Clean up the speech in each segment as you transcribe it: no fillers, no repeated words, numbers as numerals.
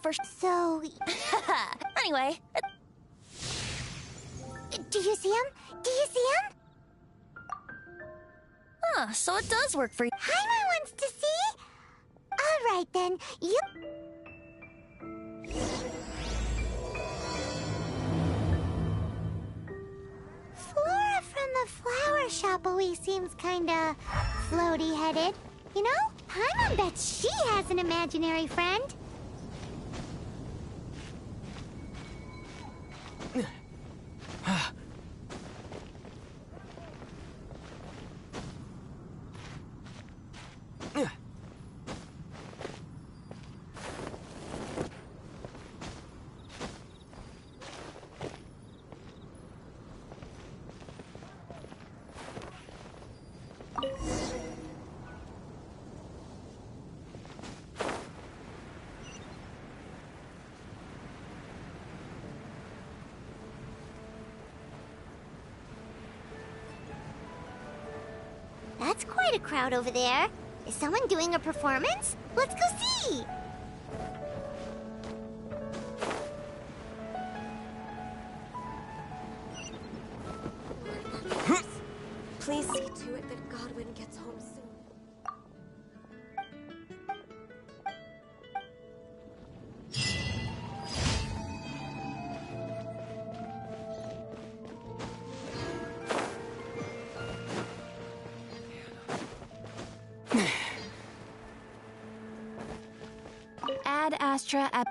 for So... Anyway... Do you see him? Do you see him? Huh, so it does work for you. Paimon wants to see? Alright then, you... Flora from the flower shop always seems kinda floaty-headed. You know, Paimon bets she has an imaginary friend. That's quite a crowd over there. Is someone doing a performance? Let's go see! Please see to it that Godwin gets home soon. Ad Astra at...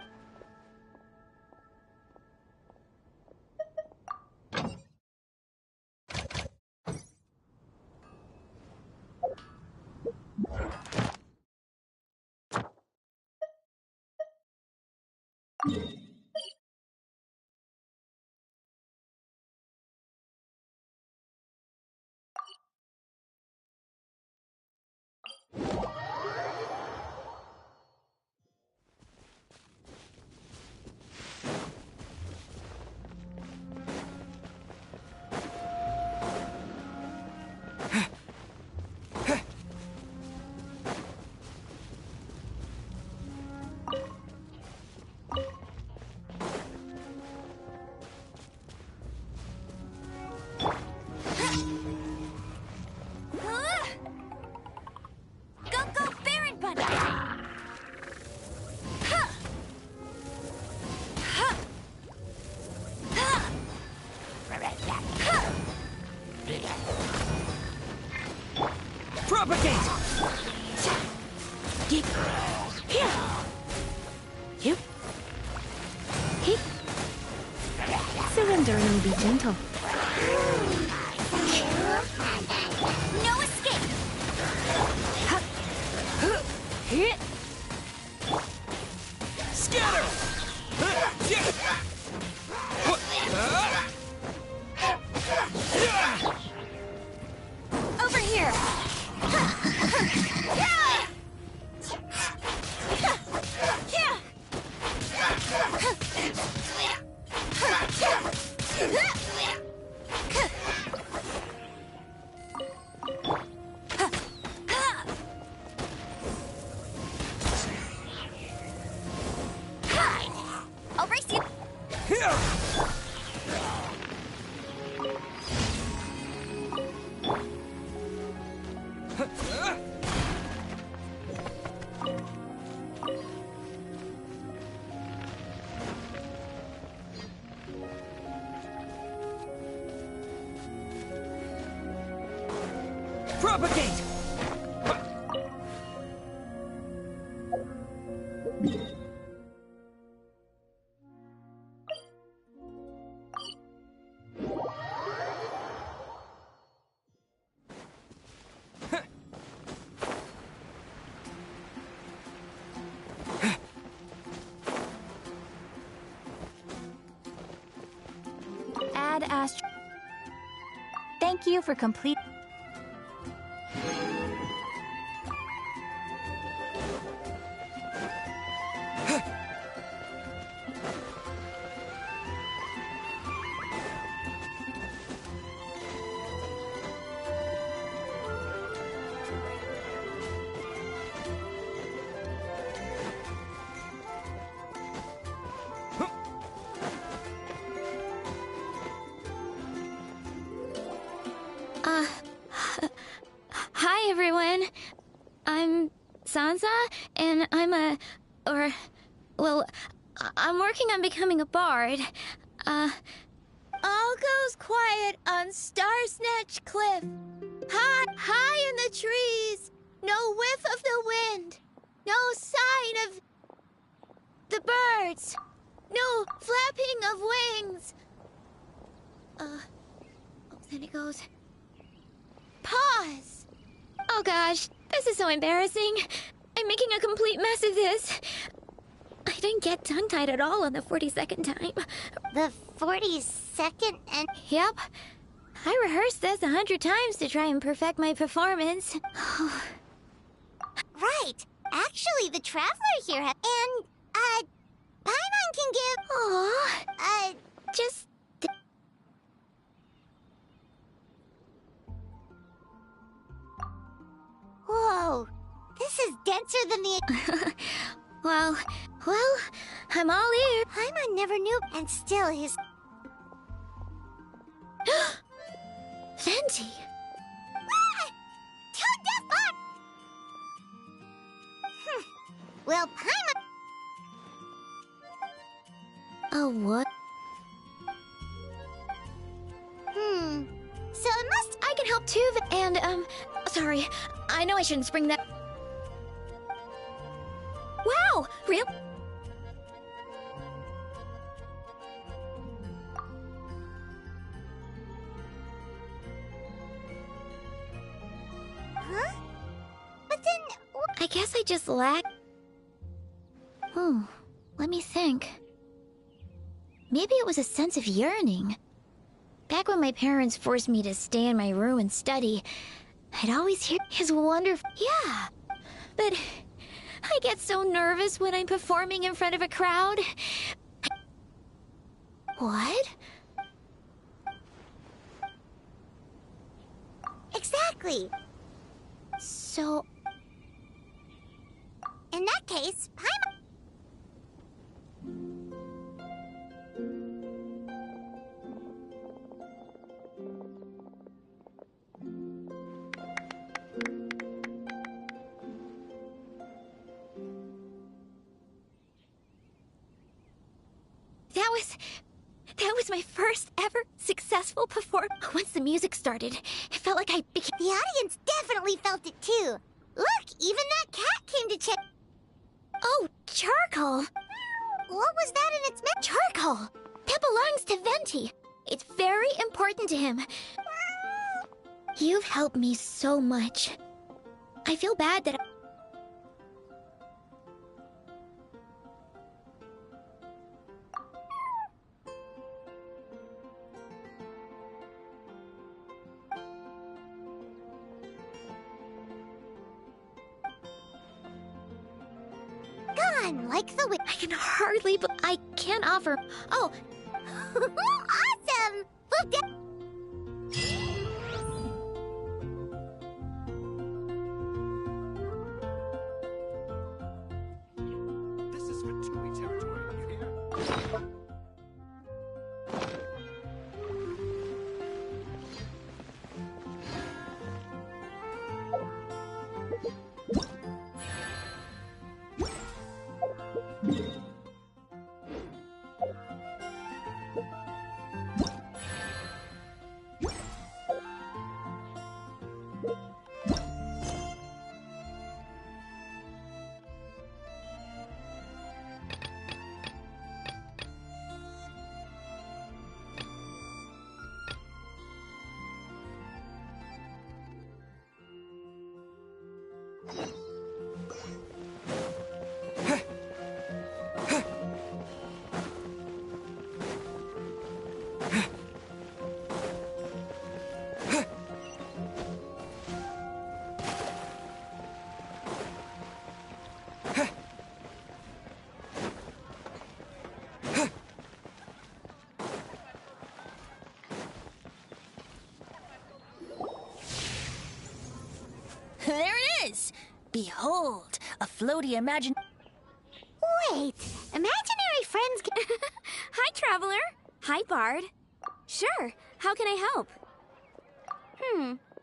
Surrender and will be gentle. No escape! Scatter! Over here! I'll race you! Propagate! Ad Astra... Thank you for complete... Sansa, and I'm working on becoming a bard. All goes quiet on Starsnatch Cliff. High in the trees. No whiff of the wind. No sign of the birds. No flapping of wings. Then it goes. Pause. Oh gosh, this is so embarrassing. I'm making a complete mess of this. I didn't get tongue-tied at all on the 42nd time. The 42nd and... Yep. I rehearsed this 100 times to try and perfect my performance. Right. Actually, the Traveler here has... And, Paimon can give... Aww. Just... Whoa. This is denser than the... Well, I'm all ear. Paimon never knew, and still his... Venti. Too deaf on! Well, Paimon... Oh, what? So it must... I can help too, and, sorry. I know I shouldn't spring that... Wow! Real? Huh? But then... I guess I just lack... Let me think. Maybe it was a sense of yearning. Back when my parents forced me to stay in my room and study, I'd always hear his wonderful... Yeah, but I get so nervous when I'm performing in front of a crowd. What? Exactly. So... In that case, Paimon... That was my first ever successful performance. Once the music started, it felt like I became... The audience definitely felt it too. Look, even that cat came to check... Oh, charcoal! What was that in its mouth? Charcoal! That belongs to Venti. It's very important to him. You've helped me so much. I feel bad that like the wind. I can hardly, but I can't offer... Oh! Awesome! Look down. This is Venturi territory, you hear? There it is! Behold, a floaty imagine... Wait, imaginary friends can... Hi, Traveler. Hi, Bard. Sure, how can I help?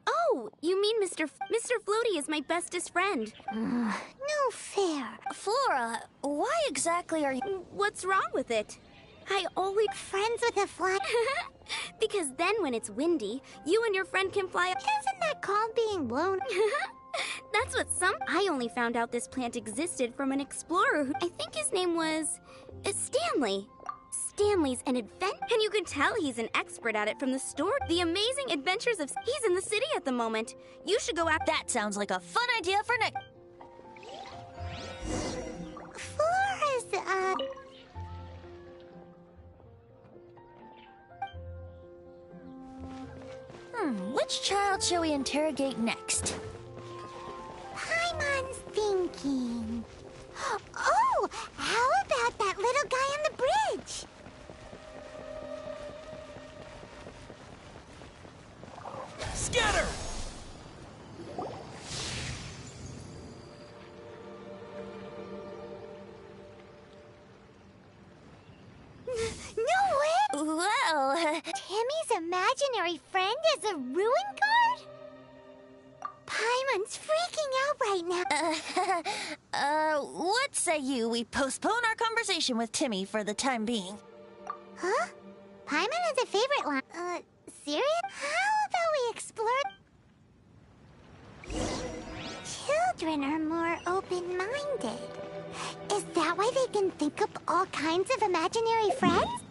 Oh, Oh, you mean Mr. Floaty is my bestest friend. No fair. Flora, why exactly are you... What's wrong with it? I always... Friends with a fly. Because then when it's windy, you and your friend can fly... Isn't that called being blown? That's what some... I only found out this plant existed from an explorer who... I think his name was... Stanley. Stanley's an and you can tell he's an expert at it from the story. The Amazing Adventures of... He's in the city at the moment. You should go out... That sounds like a fun idea for next... Flora's, Which child shall we interrogate next? Paimon's thinking. Oh, how about that little guy on the bridge? Scatter! No way! Well, Timmy's imaginary friend is a ruin guard? Paimon's freaking out right now. what say you we postpone our conversation with Timmy for the time being? Huh? Paimon has a favorite line. Serious? How about we explore... Children are more open-minded. Is that why they can think up all kinds of imaginary friends?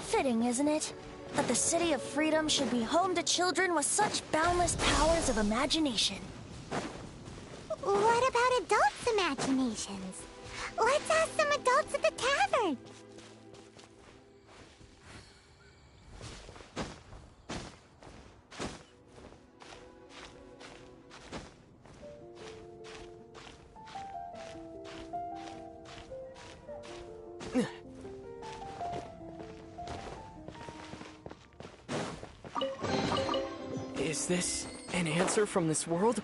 Fitting, isn't it? That the City of Freedom should be home to children with such boundless powers of imagination. What about adults' imaginations? Let's ask some adults at the tavern. Is this an answer from this world?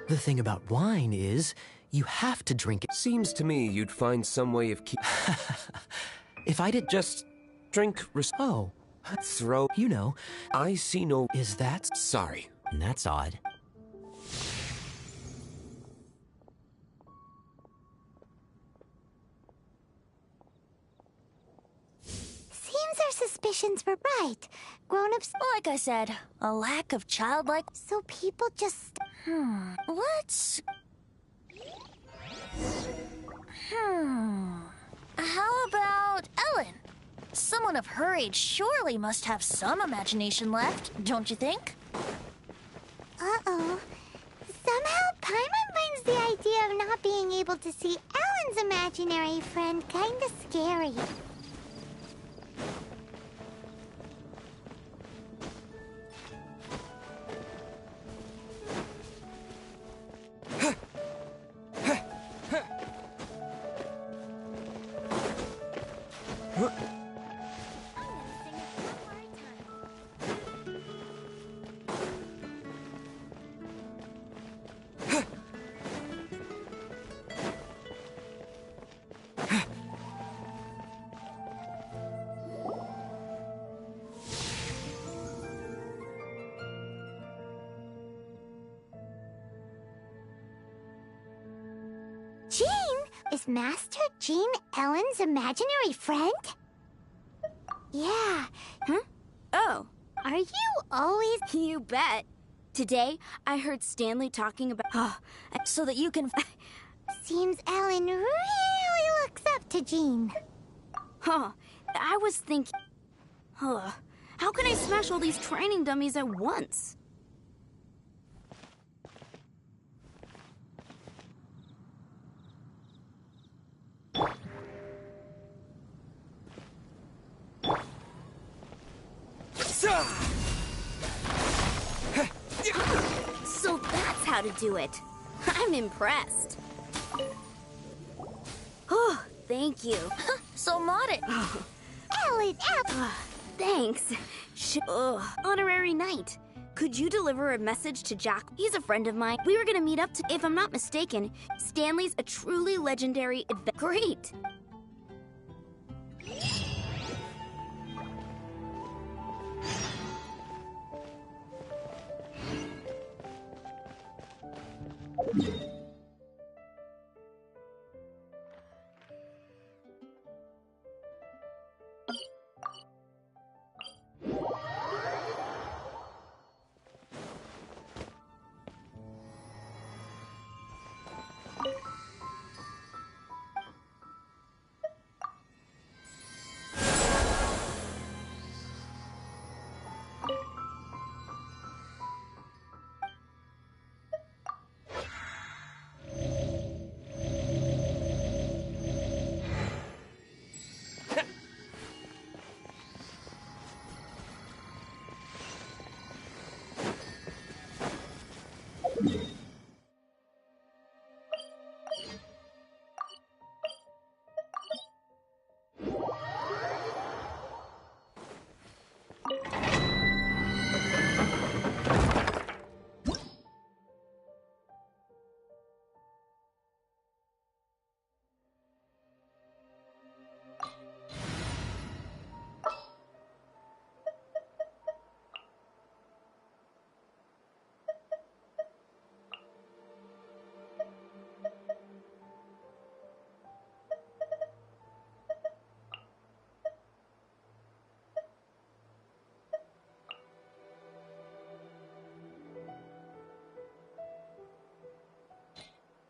The thing about wine is, you have to drink it. Seems to me you'd find some way of If I did Just drink Oh, throw. you know, I see no... is that... Sorry. That's odd. Seems our suspicions were right. Grown-ups... Like I said, a lack of childlike... So people just... Let's... How about Ellen? Someone of her age surely must have some imagination left, don't you think? Uh-oh. Somehow, Paimon finds the idea of not being able to see Ellen's imaginary friend kinda scary. Jean? Is Master Jean Ellen's imaginary friend? Yeah. Oh, Are you always... you bet. Today, I heard Stanley talking about... So that you can... Seems Ellen really looks up to Jean. I was thinking... how can I smash all these training dummies at once? So that's how to do it. I'm impressed. Oh, thank you. So modest. Ellen, Thanks. Honorary knight. Could you deliver a message to Jack? He's a friend of mine. We were gonna meet up to, if I'm not mistaken, Stanley's a truly legendary Great!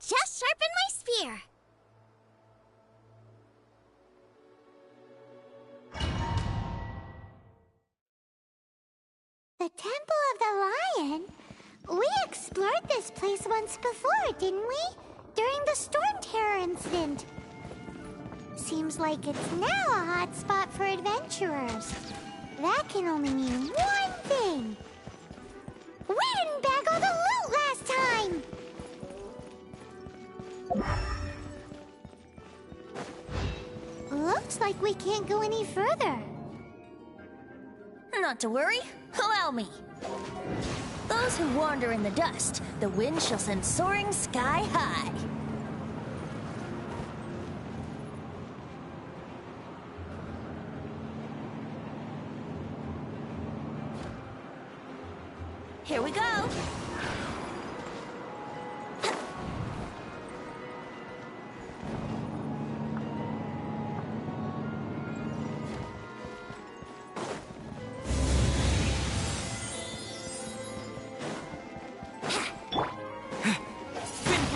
just sharpen my spear. The Temple of the Lion? We explored this place once before, didn't we? During the Storm Terror incident. Seems like it's now a hot spot for adventurers. That can only mean one thing. We didn't bag all the loot last time! Looks like we can't go any further. Not to worry, allow me. Those who wander in the dust, the wind shall send soaring sky high. Here we go.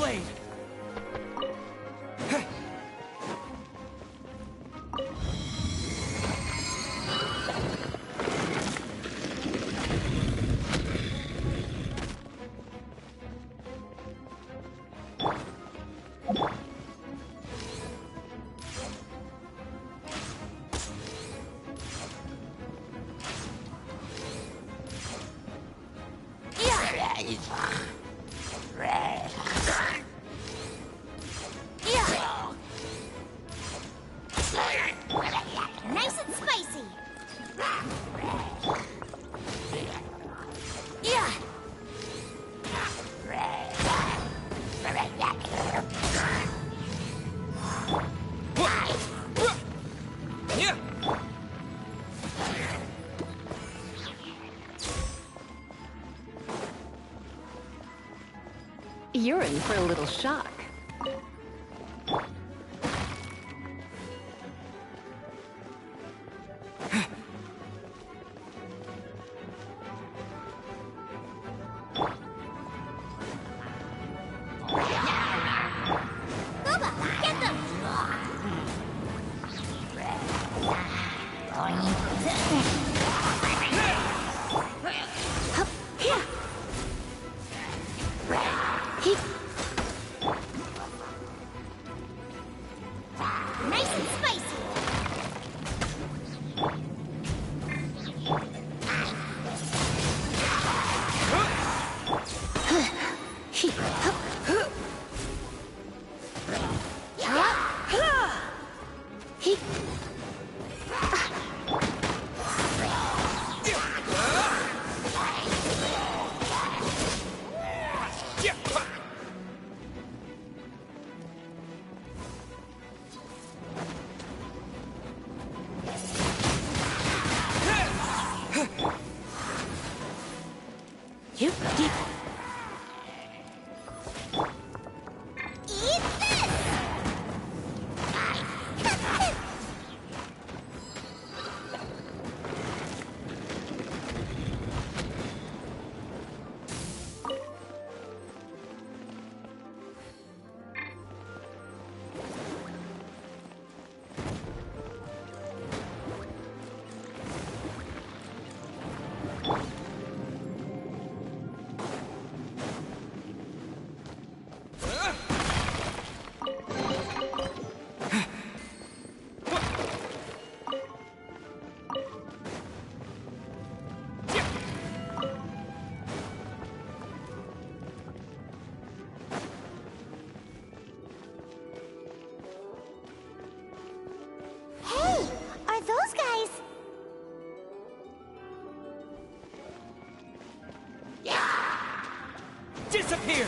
Blade! Nice and spicy. Yeah. Yeah! You're in for a little shock. Booba, get them! Nice and spicy. Eat this! Hey, are those guys? Disappear!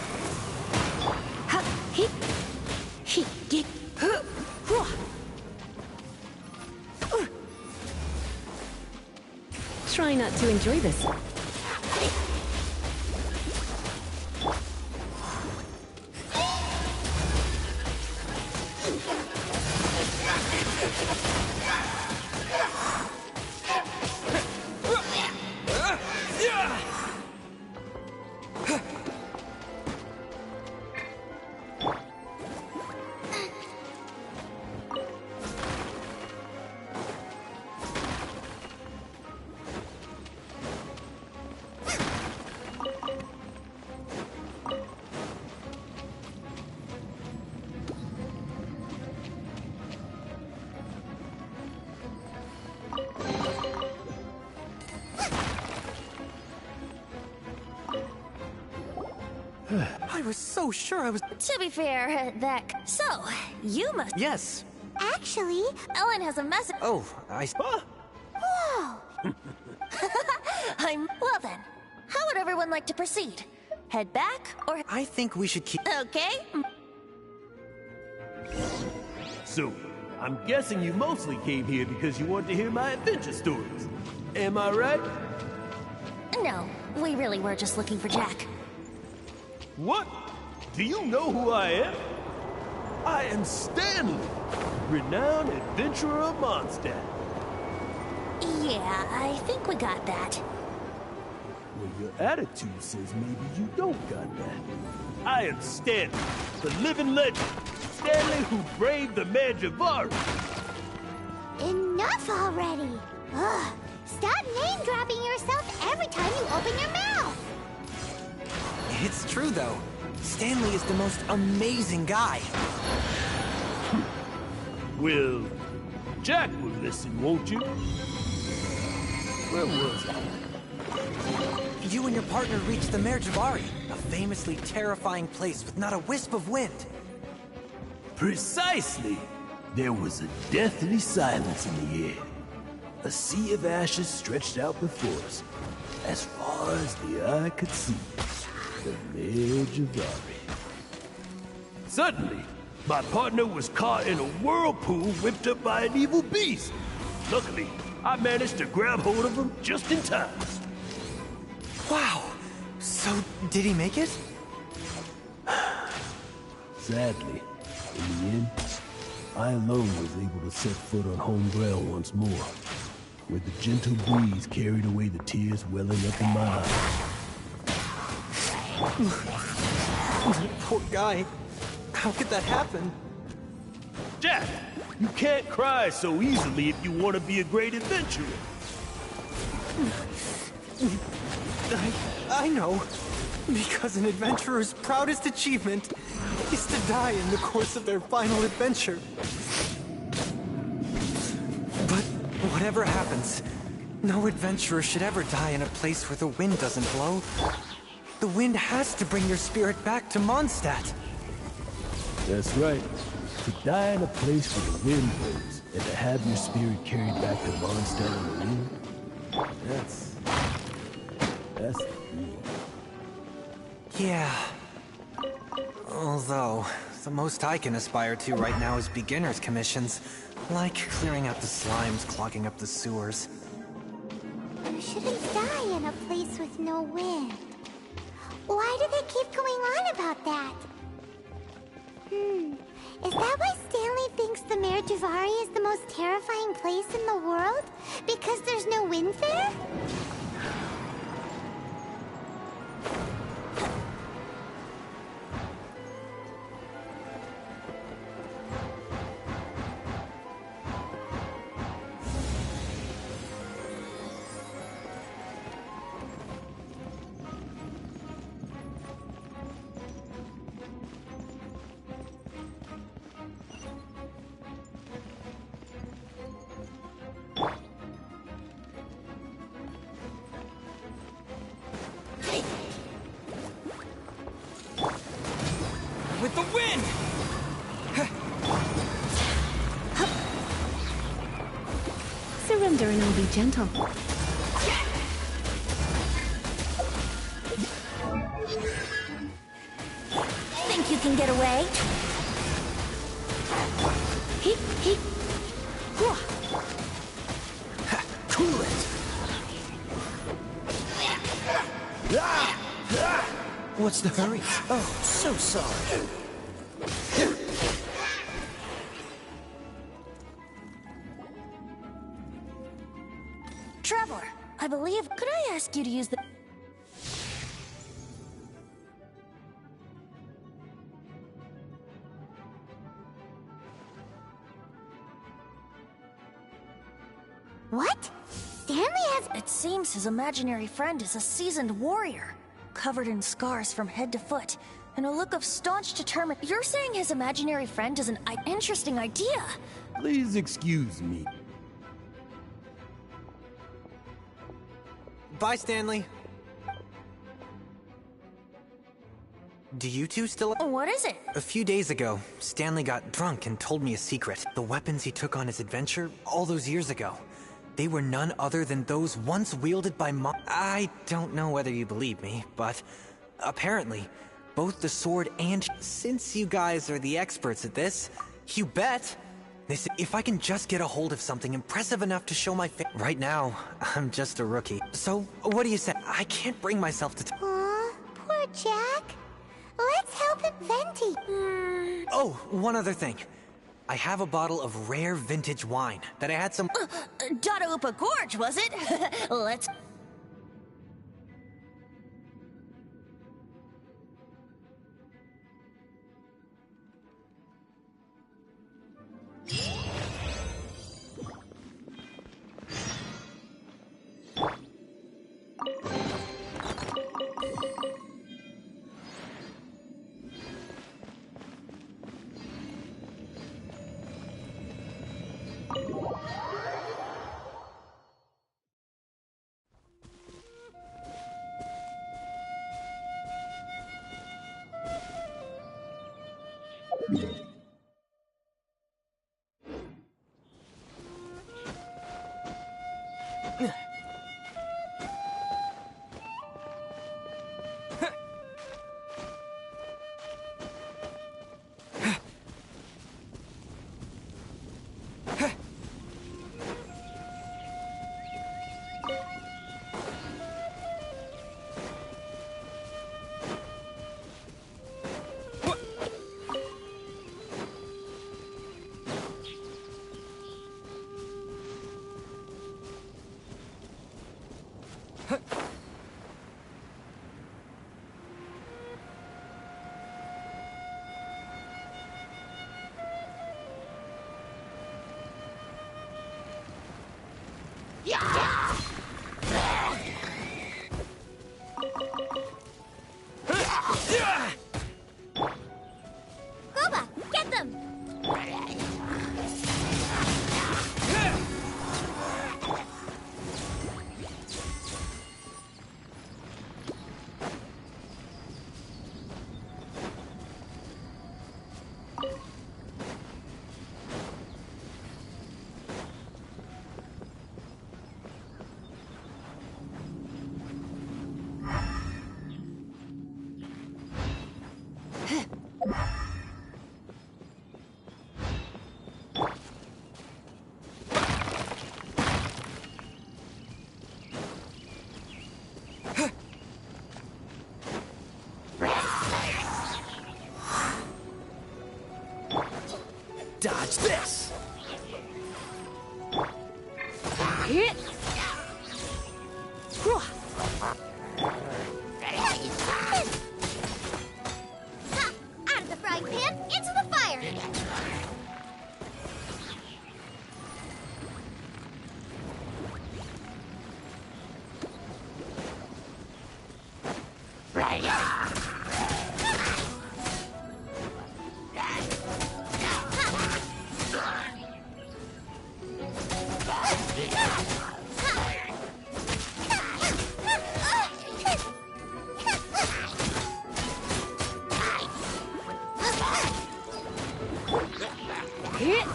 Try not to enjoy this. I was so sure I was... To be fair, that... So, you must... Yes. Actually, Ellen has a message... Oh, I... whoa! Well then, how would everyone like to proceed? Head back, or... I think we should keep... Okay. So, I'm guessing you mostly came here because you want to hear my adventure stories. Am I right? No, we really were just looking for Jack. What? Do you know who I am? I am Stanley, renowned adventurer of Mondstadt. Yeah, I think we got that. Well, your attitude says maybe you don't got that. I am Stanley, the living legend. Stanley who braved the Manjavari. Enough already! Ugh! Stop name-dropping yourself every time you open your mouth! It's true, though. Stanley is the most amazing guy. Well, Jack will listen, won't you? Where was I? You and your partner reached the Merjavari, a famously terrifying place with not a wisp of wind. Precisely! There was a deathly silence in the air. A sea of ashes stretched out before us, as far as the eye could see. The Merjavari. Suddenly, my partner was caught in a whirlpool whipped up by an evil beast. Luckily, I managed to grab hold of him just in time. Wow! So, did he make it? Sadly, in the end, I alone was able to set foot on home ground once more, where the gentle breeze carried away the tears welling up in my eyes. Poor guy. How could that happen? Jack, you can't cry so easily if you want to be a great adventurer. I know. Because an adventurer's proudest achievement is to die in the course of their final adventure. But whatever happens, no adventurer should ever die in a place where the wind doesn't blow. The wind has to bring your spirit back to Mondstadt. That's right. To die in a place where the wind blows, and to have your spirit carried back to Mondstadt in the wind, that's the dream. Yeah. Although, the most I can aspire to right now is beginner's commissions, like clearing out the slimes clogging up the sewers. You shouldn't die in a place with no wind. Why do they keep going on about that? Is that why Stanley thinks the Mare Duvari is the most terrifying place in the world? Because there's no wind there? With the wind! Surrender and I'll be gentle. Think you can get away? He. Cool it! What's the hurry? Oh, so sorry. Traveler, I believe... Could I ask you to use the... What? Stanley has... It seems his imaginary friend is a seasoned warrior, covered in scars from head to foot, and a look of staunch determination. You're saying his imaginary friend is an interesting idea? Please excuse me. Bye, Stanley. Do you two still... What is it? A few days ago, Stanley got drunk and told me a secret. The weapons he took on his adventure all those years ago. They were none other than those once wielded by I don't know whether you believe me, but apparently, both the sword and... Since you guys are the experts at this, you bet! If I can just get a hold of something impressive enough to show my Right now, I'm just a rookie. So, what do you say? I can't bring myself to... Aw, poor Jack. Let's help him, Venti. Oh, one other thing. I have a bottle of rare vintage wine that I had some... Dada Upa Gorge, was it? Let's... Goba, get them! Dodge this! Hit! Out of the frying pan, into the fire! Hit!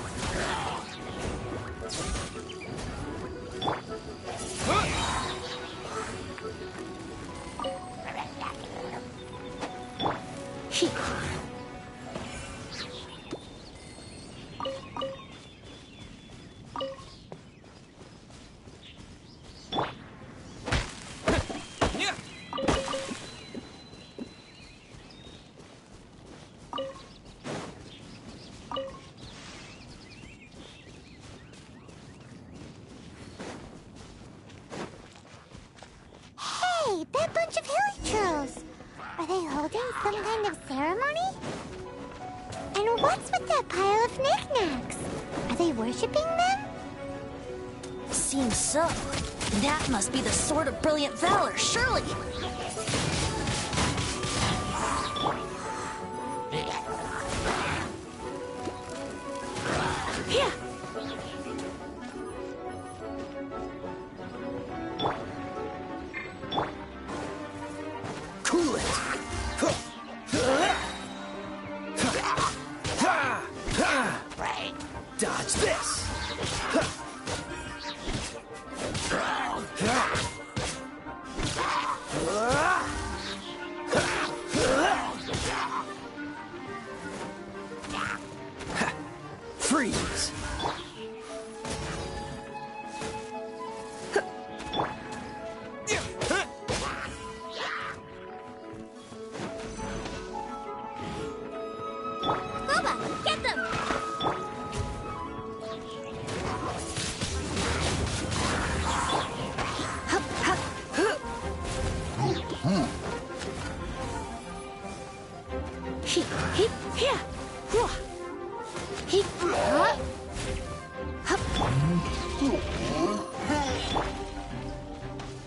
Hey, that bunch of hilly are they holding some kind of ceremony? And what's with that pile of knickknacks? Are they worshipping them? Seems so. That must be the sword of brilliant valor, surely. Here! Cool it! Dodge this! Freeze! Boba, get them! Here! Whoa. He...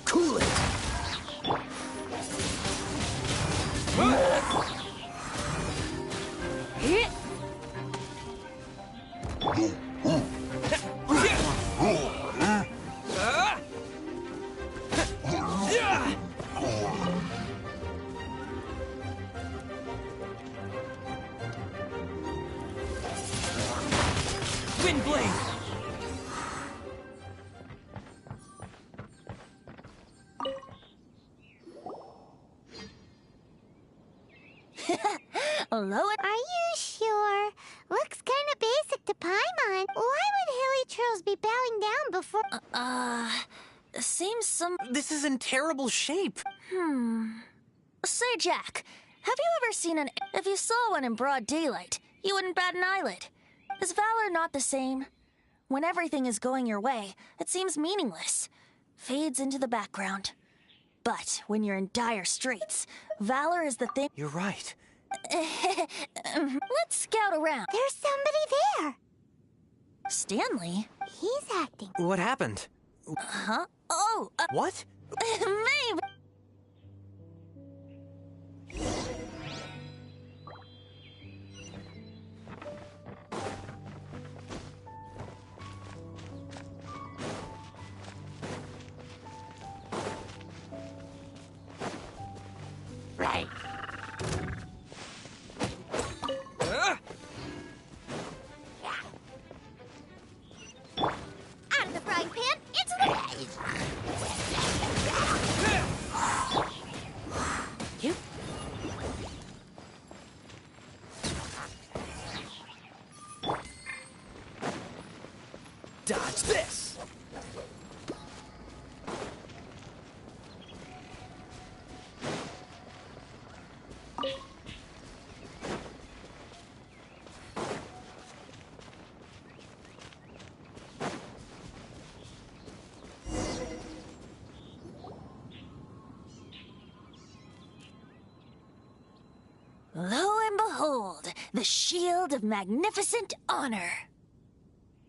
Cool it! Hit! Wind blade! Hello? Are you sure? Looks kind of basic to Paimon. Why would hilly trolls be bowing down before... Seems some... This is in terrible shape. Say, Jack, have you ever seen an... If you saw one in broad daylight, you wouldn't bat an eyelid. Is valor not the same? When everything is going your way, it seems meaningless. Fades into the background. But when you're in dire straits, valor is the thing... You're right. Let's scout around. There's somebody there. Stanley? He's acting. What happened? Huh? Oh, What? maybe... Out of the frying pan, into the... You... Dodge this! Lo and behold, the shield of magnificent honor.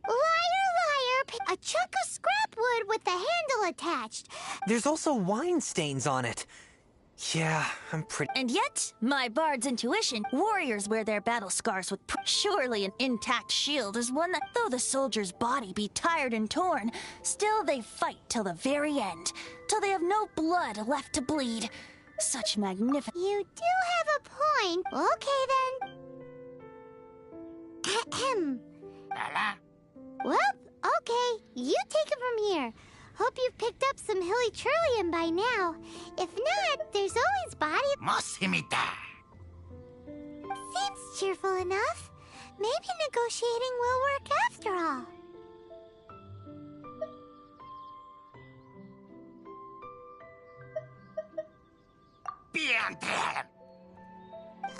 Liar, liar! A chunk of scrap wood with the handle attached. There's also wine stains on it. Yeah, I'm pretty... And yet, my bard's intuition, warriors wear their battle scars with surely an intact shield is one that, though the soldier's body be tired and torn, still they fight till the very end, till they have no blood left to bleed. Such magnificent... You do have a point. Okay, then. Ahem. Well, okay. You take it from here. Hope you've picked up some hilly trillium by now. If not, there's always body... Seems cheerful enough. Maybe negotiating will work after all.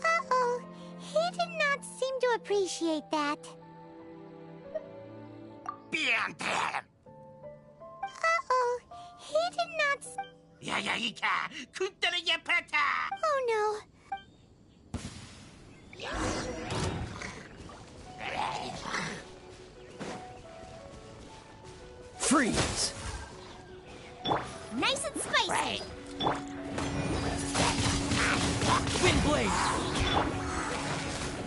Uh-oh. He did not seem to appreciate that. Uh-oh. He did not... Oh, no. Freeze! Nice and spicy. Wind blade!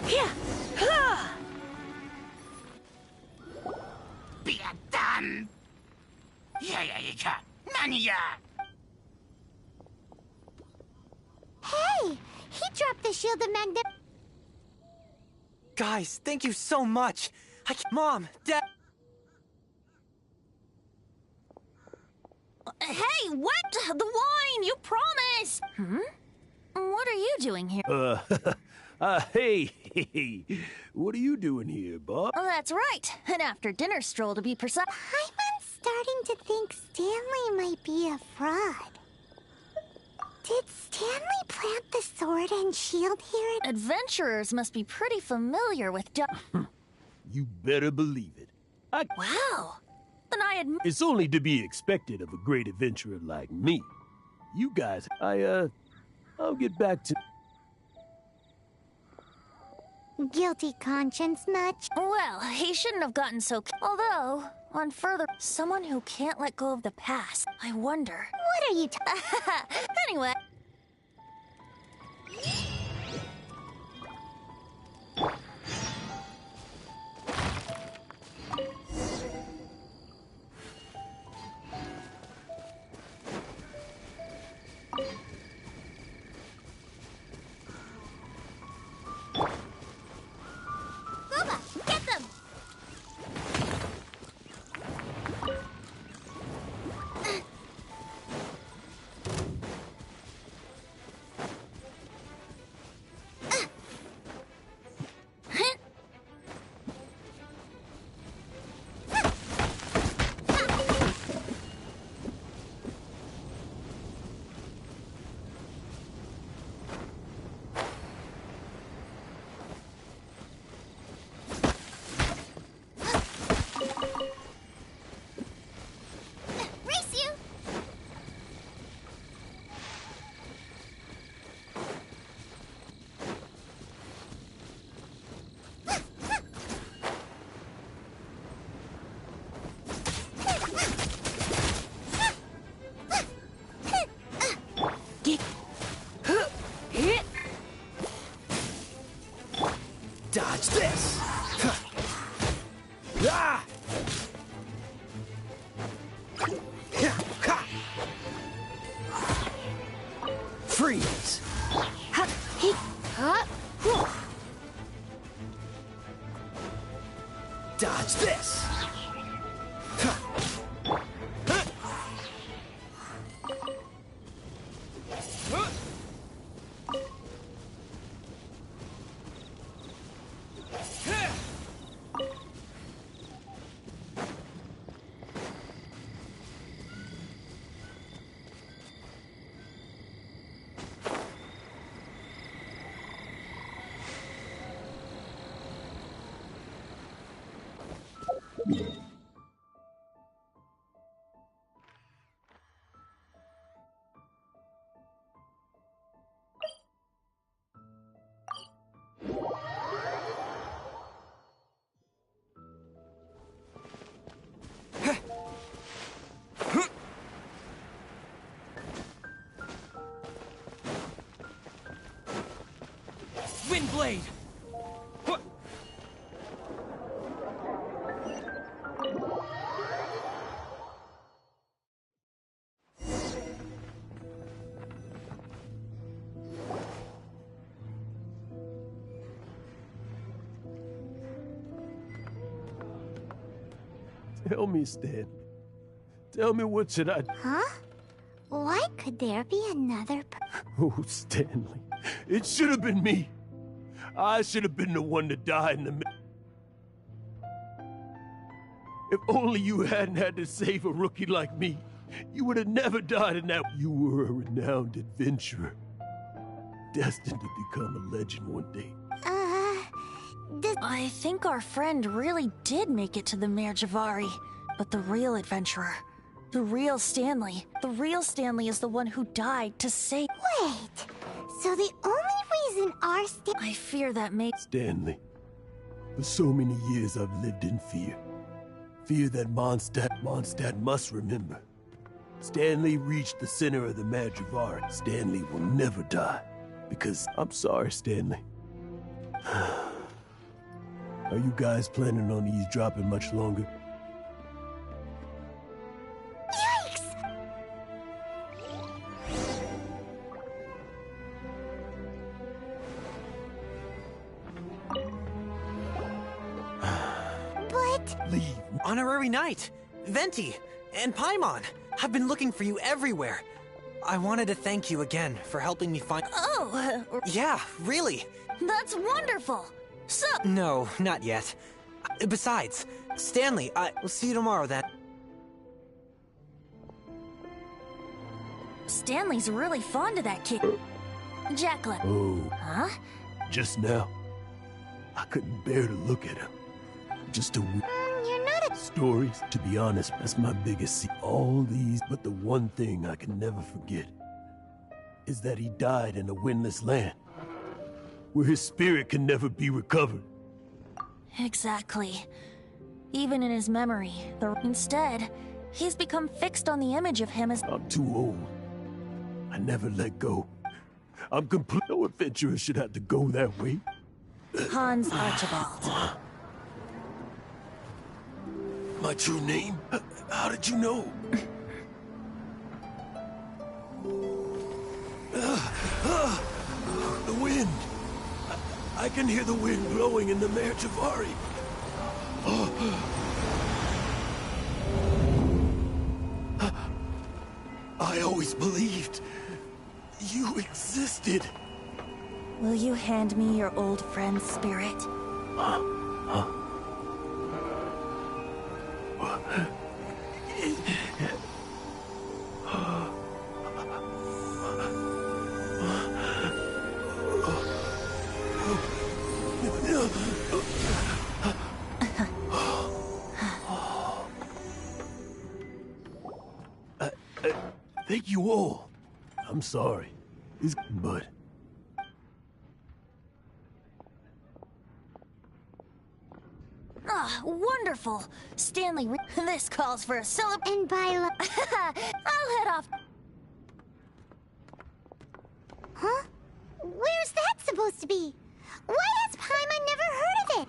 Yeah. Ha! Hey! He dropped the shield of magnet... Guys, thank you so much. Mom, Dad... Hey, what? The wine, you promised! What are you doing here? Hey, what are you doing here, Bob? Oh, that's right. An after-dinner stroll to be precise. I'm starting to think Stanley might be a fraud. Did Stanley plant the sword and shield here? Adventurers must be pretty familiar with You better believe it. Wow. Then I admit... It's only to be expected of a great adventurer like me. You guys, I'll get back to... Guilty conscience much? Well, he shouldn't have gotten so... Although, on further... Someone who can't let go of the past. I wonder... What are you Anyway... Booba, get them! Race you! Hit. Dodge this! Ah! Freeze! Ha. He. Ha. Whew. Dodge this! Windblade! Tell me, Stan. Tell me, what should I... Huh? Why could there be another Oh, Stanley. It should have been me. I should have been the one to die in the If only you hadn't had to save a rookie like me, you would have never died in that. You were a renowned adventurer, destined to become a legend one day. I think our friend really did make it to the Mare Javari. But the real adventurer, the real Stanley is the one who died to save— Wait, so the only reason our I fear that may— Stanley, for so many years I've lived in fear. Fear that Mondstadt must remember. Stanley reached the center of the Mare Javari. Stanley will never die, because— I'm sorry, Stanley. Are you guys planning on eavesdropping much longer? Yikes! But... Leave. Honorary Knight, Venti, and Paimon. I've been looking for you everywhere. I wanted to thank you again for helping me find— Oh, Yeah, really. that's wonderful! So— No, not yet. Besides, Stanley, I'll see you tomorrow then. Stanley's really fond of that kid. Jacqueline. Oh, Huh? just now. I couldn't bear to look at him. Just a You're not a... stories. To be honest, that's my biggest all these, but the one thing I can never forget is that he died in a windless land, where his spirit can never be recovered. Exactly. Even in his memory, instead, he's become fixed on the image of him as— I'm too old. I never let go. I'm complete. No adventurer should have to go that way. Hans Archibald. My true name? How did you know? The wind. I can hear the wind blowing in the Mare Javari. I always believed you existed. Will you hand me your old friend's spirit? Thank you all. I'm sorry. But Ah, wonderful! Stanley, this calls for a And by I'll head off. Huh? Where's that supposed to be? Why has Paimon never heard of it?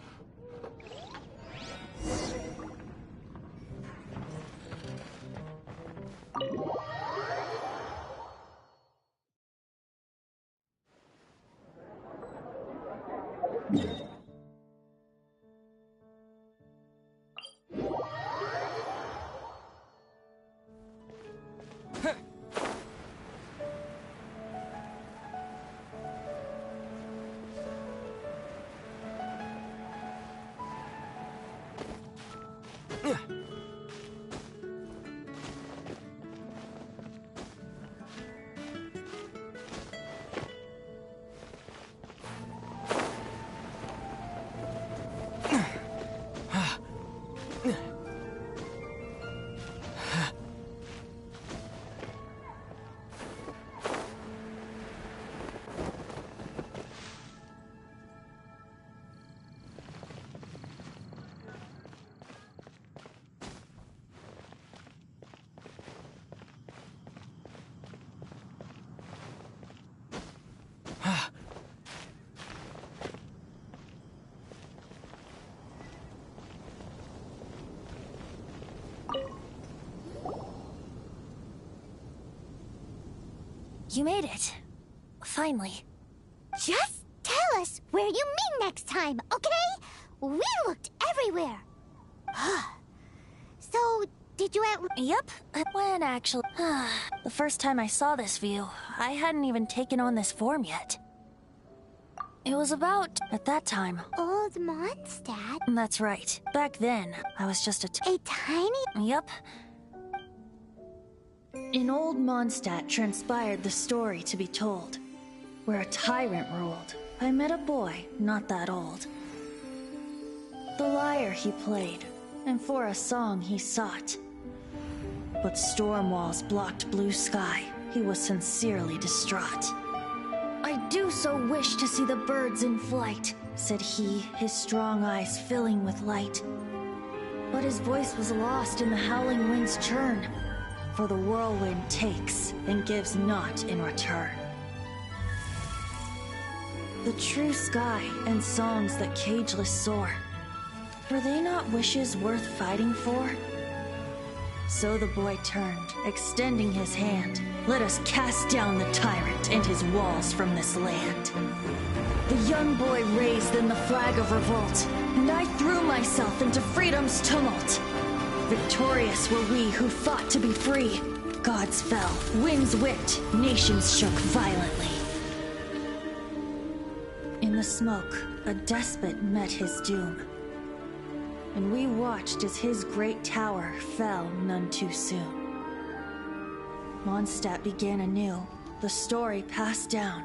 You made it. Finally. Just tell us where you mean next time, okay? We looked everywhere. So, did you Yep. When actually... the first time I saw this view, I hadn't even taken on this form yet. It was about, at that time... Old Mondstadt? That's right. Back then, I was just a tiny... Yep. In old Mondstadt transpired the story to be told, where a tyrant ruled. I met a boy, not that old. The lyre he played, and for a song he sought. But storm walls blocked blue sky. He was sincerely distraught. I do so wish to see the birds in flight, said he, his strong eyes filling with light. But his voice was lost in the howling wind's churn, for the whirlwind takes and gives not in return. The true sky and songs that cageless soar, were they not wishes worth fighting for? So the boy turned, extending his hand. Let us cast down the tyrant and his walls from this land. The young boy raised then the flag of revolt, and I threw myself into freedom's tumult. Victorious were we who fought to be free. Gods fell, winds whipped, nations shook violently. In the smoke, a despot met his doom, and we watched as his great tower fell none too soon. Mondstadt began anew, the story passed down,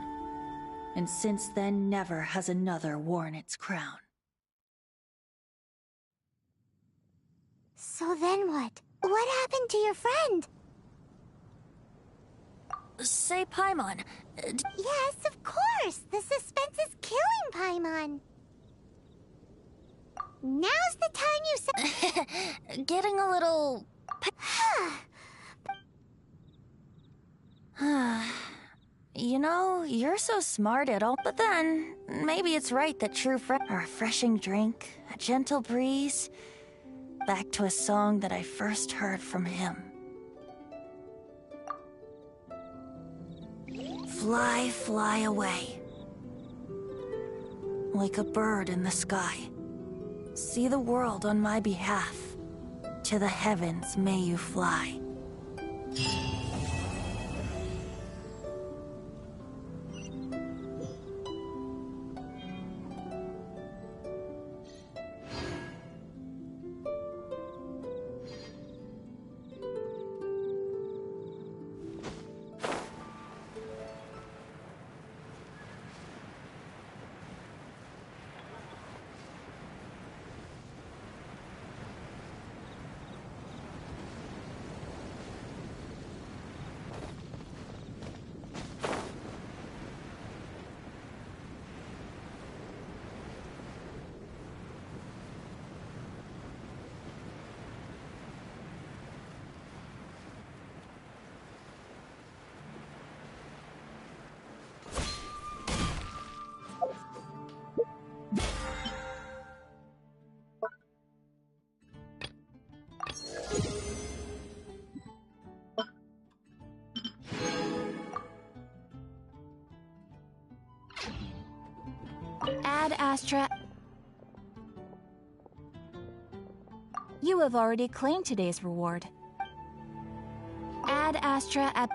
and since then never has another worn its crown. So then what? What happened to your friend? Say, Paimon. Yes, of course! The suspense is killing Paimon! Now's the time you said... Getting a little... You know, you're so smart at all. But then, maybe it's right that true friends... A refreshing drink, a gentle breeze... Back to a song that I first heard from him. Fly, fly away. Like a bird in the sky. See the world on my behalf. To the heavens may you fly. Ad Astra. You have already claimed today's reward. Ad Astra at...